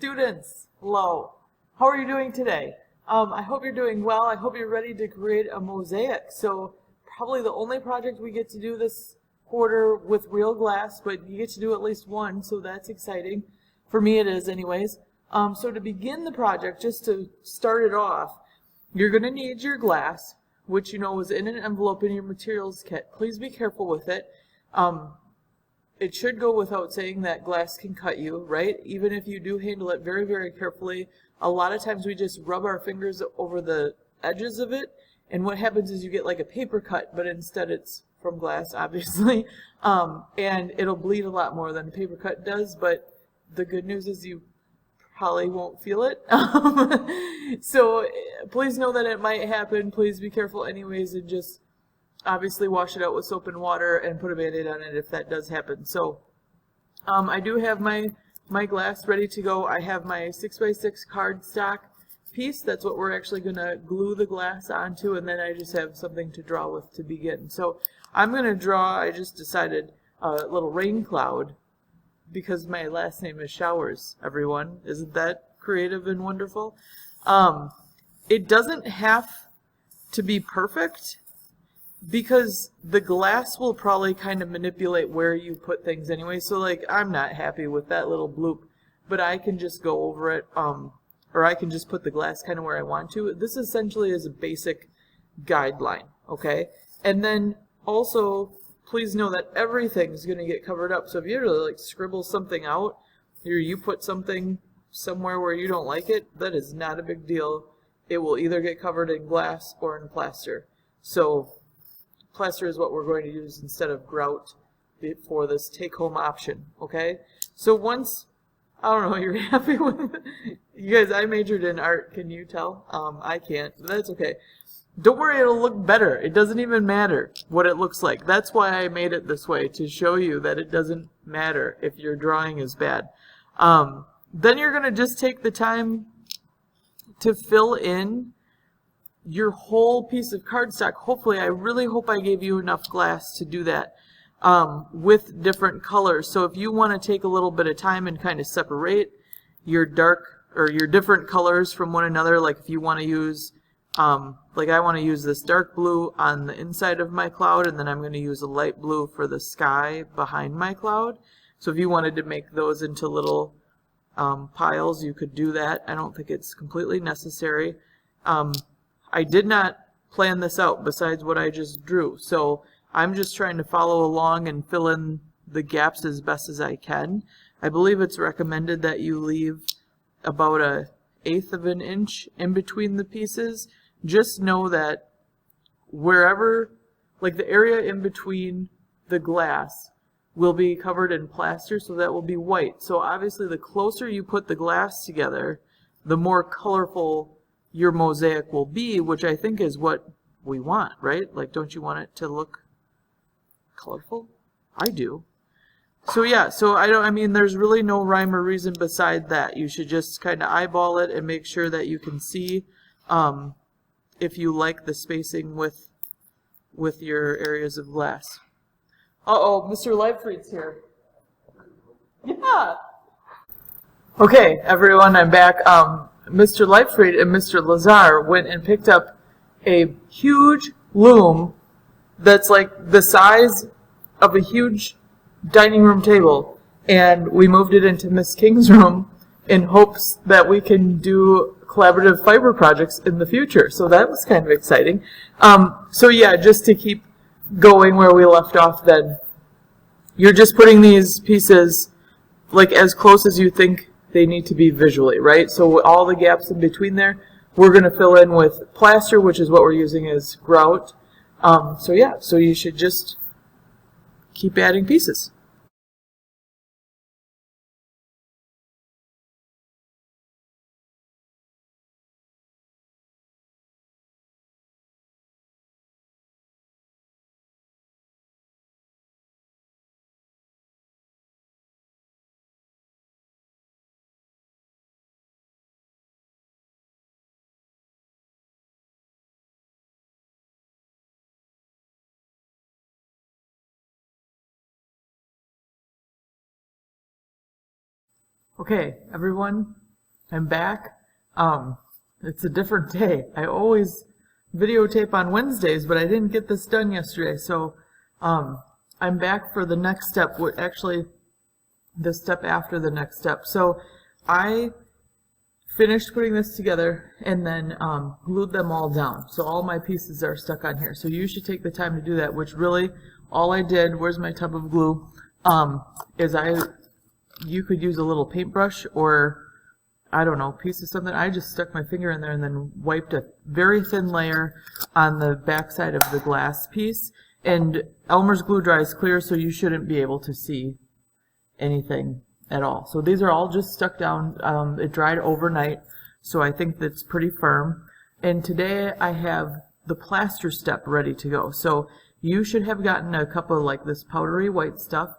Students, hello. How are you doing today? I hope you're doing well. I hope you're ready to create a mosaic. So probably the only project we get to do this quarter with real glass, but you get to do at least one, so that's exciting. For me it is anyways. So to begin the project, just to start it off, you're going to need your glass, which you know was in an envelope in your materials kit. Please be careful with it. It should go without saying that glass can cut you, right? Even if you do handle it very, very carefully. A lot of times we just rub our fingers over the edges of it, and what happens is you get like a paper cut, but instead it's from glass, obviously. And it'll bleed a lot more than a paper cut does, but the good news is you probably won't feel it. So please know that it might happen. Please be careful anyways, and just obviously wash it out with soap and water and put a band-aid on it if that does happen. So I do have my glass ready to go. I have my 6x6 cardstock piece. That's what we're actually going to glue the glass onto, and then I just have something to draw with to begin. So I'm going to draw, I just decided, a little rain cloud because my last name is Showers, everyone. Isn't that creative and wonderful? It doesn't have to be perfect, because the glass will probably kind of manipulate where you put things anyway. So like, I'm not happy with that little bloop, but I can just go over it, or I can just put the glass kind of where I want to. This essentially is a basic guideline, okay? And then also, please know that everything's going to get covered up. So if you have to like scribble something out, or you put something somewhere where you don't like it, that is not a big deal. It will either get covered in glass or in plaster. So plaster is what we're going to use instead of grout for this take-home option, okay? So once, I don't know, you're happy with it? You guys, I majored in art, can you tell? I can't, but that's okay. Don't worry, it'll look better. It doesn't even matter what it looks like. That's why I made it this way, to show you that it doesn't matter if your drawing is bad. Then you're going to just take the time to fill in your whole piece of cardstock. Hopefully, I really hope I gave you enough glass to do that with different colors. So if you want to take a little bit of time and kind of separate your dark or your different colors from one another, like if you want to use, like I want to use this dark blue on the inside of my cloud, and then I'm going to use a light blue for the sky behind my cloud. So if you wanted to make those into little piles, you could do that. I don't think it's completely necessary. I did not plan this out besides what I just drew, so I'm just trying to follow along and fill in the gaps as best as I can. I believe it's recommended that you leave about 1/8 of an inch in between the pieces. Just know that wherever, like the area in between the glass will be covered in plaster, so that will be white. So obviously the closer you put the glass together, the more colorful your mosaic will be, which I think is what we want, right? Like, don't you want it to look colorful? I do. So yeah, so I mean, there's really no rhyme or reason beside that. You should just kind of eyeball it and make sure that you can see if you like the spacing with your areas of glass. Uh-oh, Mr. Leibfried's here. Yeah. Okay, everyone, I'm back. Mr. Leibfried and Mr. Lazar went and picked up a huge loom that's like the size of a huge dining room table, and we moved it into Miss King's room in hopes that we can do collaborative fiber projects in the future. So that was kind of exciting. So yeah, just to keep going where we left off then, you're just putting these pieces like as close as you think they need to be visually, right? So all the gaps in between there, we're going to fill in with plaster, which is what we're using as grout. So yeah, so you should just keep adding pieces. Okay, everyone, I'm back. It's a different day. I always videotape on Wednesdays, but I didn't get this done yesterday, so I'm back for the next step. Actually, the step after the next step. So I finished putting this together and then glued them all down. So all my pieces are stuck on here. So you should take the time to do that, which really all I did, where's my tub of glue, is you could use a little paintbrush or, I don't know, piece of something. I just stuck my finger in there and then wiped a very thin layer on the back side of the glass piece. And Elmer's glue dries clear, so you shouldn't be able to see anything at all. So these are all just stuck down. It dried overnight, so I think that's pretty firm. And today I have the plaster step ready to go. So you should have gotten a cup of like this powdery white stuff,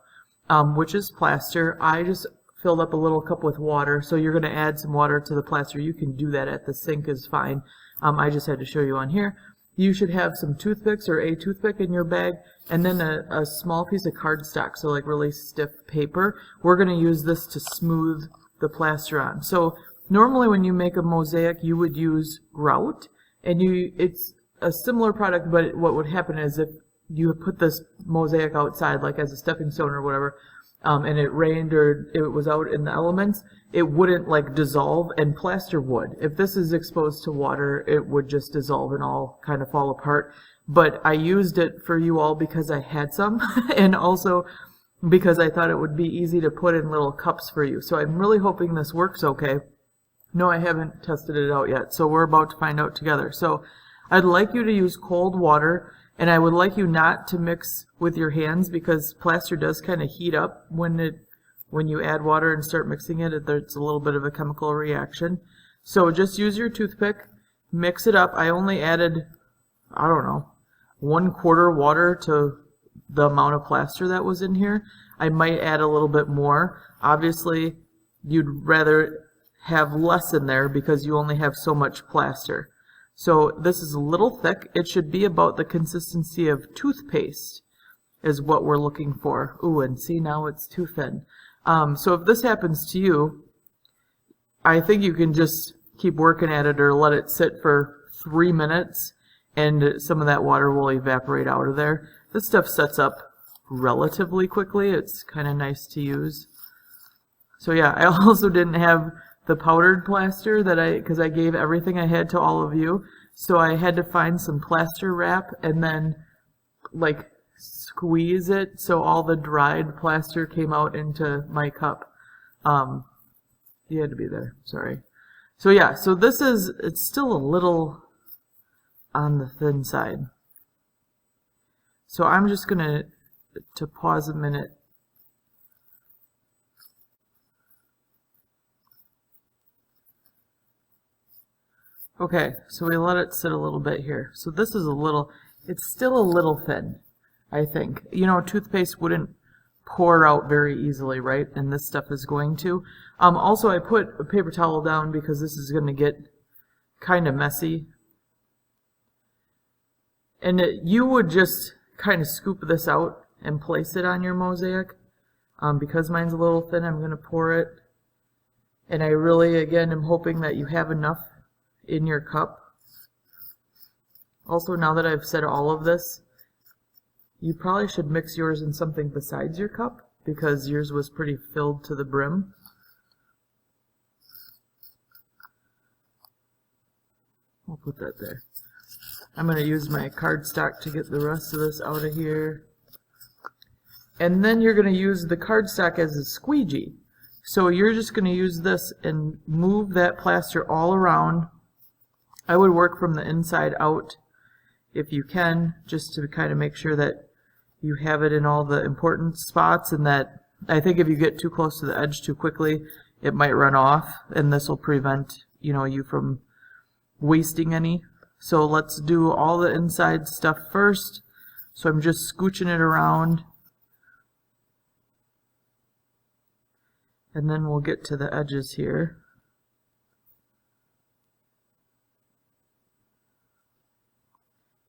which is plaster. I just filled up a little cup with water, so you're going to add some water to the plaster. You can do that at the sink, is fine. I just had to show you on here. You should have some toothpicks or a toothpick in your bag, and then a small piece of cardstock, so like really stiff paper. We're going to use this to smooth the plaster on. So normally when you make a mosaic, you would use grout, and it's a similar product, but what would happen is if you put this mosaic outside, like as a stepping stone or whatever, and it rained or it was out in the elements, it wouldn't like dissolve, and plaster would. If this is exposed to water, it would just dissolve and all kind of fall apart. But I used it for you all because I had some, and also because I thought it would be easy to put in little cups for you. So I'm really hoping this works okay. No, I haven't tested it out yet, so we're about to find out together. So I'd like you to use cold water, and I would like you not to mix with your hands because plaster does kind of heat up when you add water and start mixing it. It's a little bit of a chemical reaction. So just use your toothpick, mix it up. I only added, I don't know, 1/4 water to the amount of plaster that was in here. I might add a little bit more. Obviously, you'd rather have less in there because you only have so much plaster. So this is a little thick. It should be about the consistency of toothpaste is what we're looking for. Ooh, and see, now it's too thin. So if this happens to you, I think you can just keep working at it or let it sit for 3 minutes and some of that water will evaporate out of there. This stuff sets up relatively quickly. It's kind of nice to use. So yeah, I also didn't have the powdered plaster because I gave everything I had to all of you. So I had to find some plaster wrap and then like squeeze it so all the dried plaster came out into my cup. You had to be there, sorry. So yeah, so it's still a little on the thin side. So I'm just gonna pause a minute. Okay, so we let it sit a little bit here. So this is it's still a little thin, I think. You know, toothpaste wouldn't pour out very easily, right? And this stuff is going to. Also, I put a paper towel down because this is going to get kind of messy. And you would just kind of scoop this out and place it on your mosaic. Because mine's a little thin, I'm going to pour it. And I really, again, am hoping that you have enough in your cup. Also, now that I've said all of this, you probably should mix yours in something besides your cup because yours was pretty filled to the brim. I'll put that there. I'm going to use my cardstock to get the rest of this out of here. And then you're going to use the cardstock as a squeegee. So you're just going to use this and move that plaster all around. I would work from the inside out if you can, just to kind of make sure that you have it in all the important spots, and that I think if you get too close to the edge too quickly, it might run off, and this will prevent, you know, you from wasting any. So let's do all the inside stuff first. So I'm just scooching it around, and then we'll get to the edges here.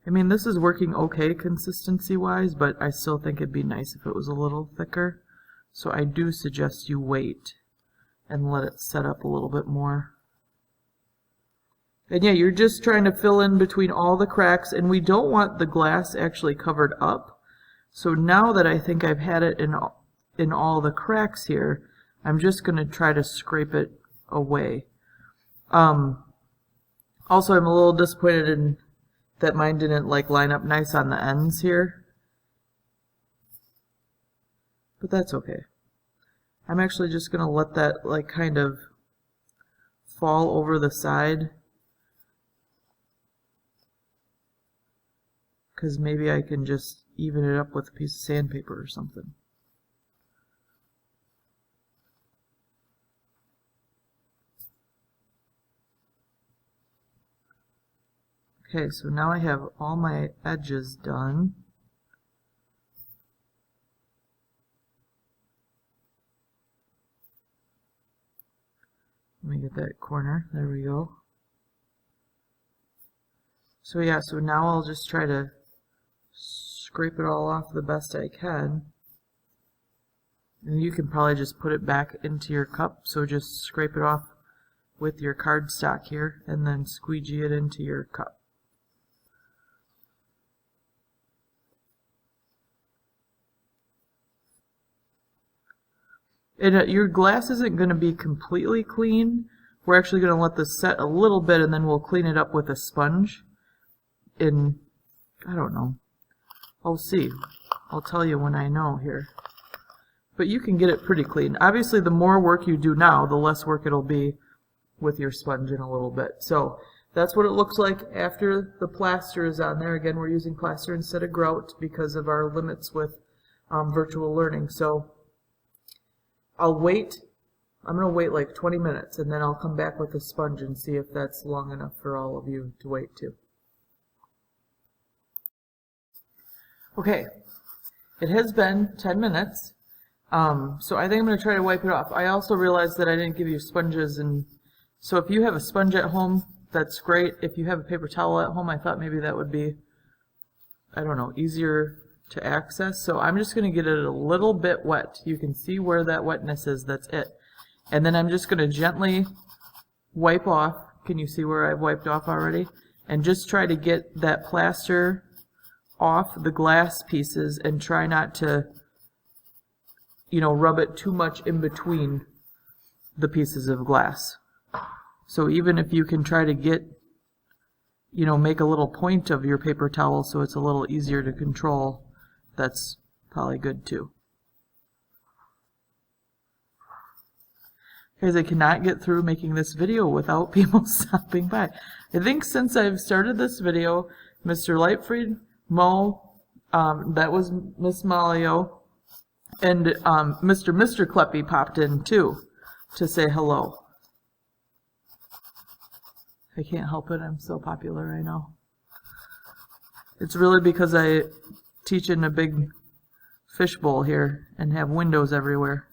I mean, this is working okay consistency-wise, but I still think it'd be nice if it was a little thicker. So I do suggest you wait and let it set up a little bit more. And yeah, you're just trying to fill in between all the cracks, and we don't want the glass actually covered up. So now that I think I've had it in all the cracks here, I'm just going to try to scrape it away. Also, I'm a little disappointed in that mine didn't like line up nice on the ends here. But that's okay. I'm actually just going to let that like kind of fall over the side, because maybe I can just even it up with a piece of sandpaper or something. Okay, so now I have all my edges done. Let me get that corner. There we go. So yeah, so now I'll just try to scrape it all off the best I can. And you can probably just put it back into your cup. So just scrape it off with your cardstock here and then squeegee it into your cup. Your glass isn't going to be completely clean. We're actually going to let this set a little bit, and then we'll clean it up with a sponge. I don't know. I'll see. I'll tell you when I know here. But you can get it pretty clean. Obviously, the more work you do now, the less work it'll be with your sponge in a little bit. So that's what it looks like after the plaster is on there. Again, we're using plaster instead of grout because of our limits with virtual learning. So I'll wait. I'm going to wait like 20 minutes, and then I'll come back with a sponge and see if that's long enough for all of you to wait too. Okay, it has been 10 minutes, so I think I'm going to try to wipe it off. I also realized that I didn't give you sponges, and so if you have a sponge at home, that's great. If you have a paper towel at home, I thought maybe that would be, I don't know, easier to access. So I'm just going to get it a little bit wet. You can see where that wetness is. That's it. And then I'm just going to gently wipe off. Can you see where I've wiped off already? And just try to get that plaster off the glass pieces and try not to, rub it too much in between the pieces of glass. So even if you can try to get, make a little point of your paper towel so it's a little easier to control, that's probably good too. Guys, I cannot get through making this video without people stopping by. I think since I've started this video, Mr. Lightfried, Mo, that was Miss Malio, and Mr. Kleppy popped in too to say hello. I can't help it. I'm so popular, I know. It's really because I teach in a big fishbowl here and have windows everywhere.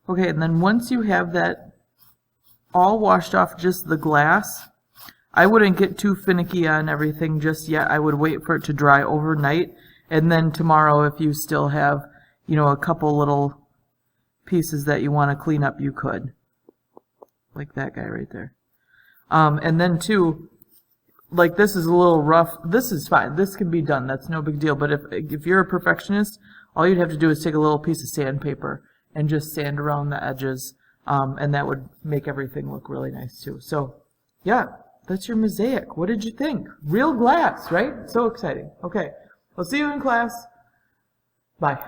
Okay, and then once you have that all washed off, just the glass, I wouldn't get too finicky on everything just yet. I would wait for it to dry overnight, and then tomorrow, if you still have, a couple little pieces that you want to clean up, you could. Like that guy right there. And then too, like this is a little rough. This is fine. This can be done. That's no big deal. But if you're a perfectionist, all you'd have to do is take a little piece of sandpaper and just sand around the edges, and that would make everything look really nice too. So yeah, that's your mosaic. What did you think? Real glass, right? So exciting. Okay, I'll see you in class. Bye.